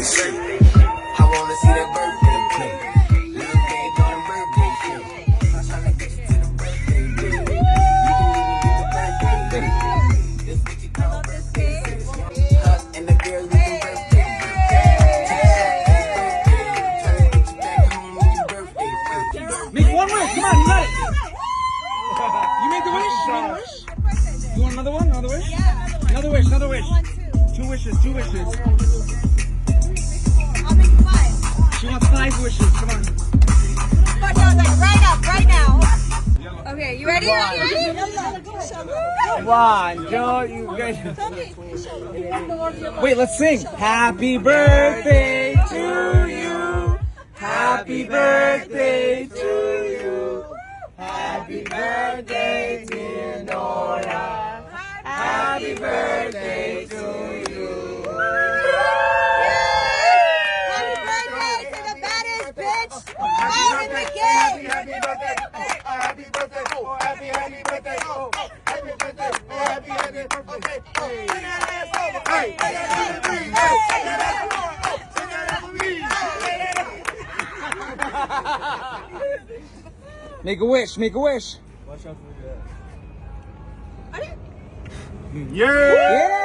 shit. I wanna see that birthday cake. Little baby on a birthday cake. I'm tryna get you to the birthday cake. You can even get the birthday cake. This bitch you call birthday cake. Us and the girls with the birthday cake. Make one wish, come on, you got it. You made the wish, you made the wish. You want another one, another wish? Yeah, another wish, another wish. Two wishes, two wishes. I'll make 5. She wants 5 wishes, come on. But no, like right now. Okay, you ready? Ready? One, two, you guys. Wait, let's sing. Happy birthday to you. Happy birthday to you. Happy birthday, dear Nora. Happy birthday to you. Happy birthday to the baddest bitch out in the game. Happy birthday, happy birthday, happy birthday, happy birthday, happy birthday. Make a wish, make a wish. Yeah! Yeah!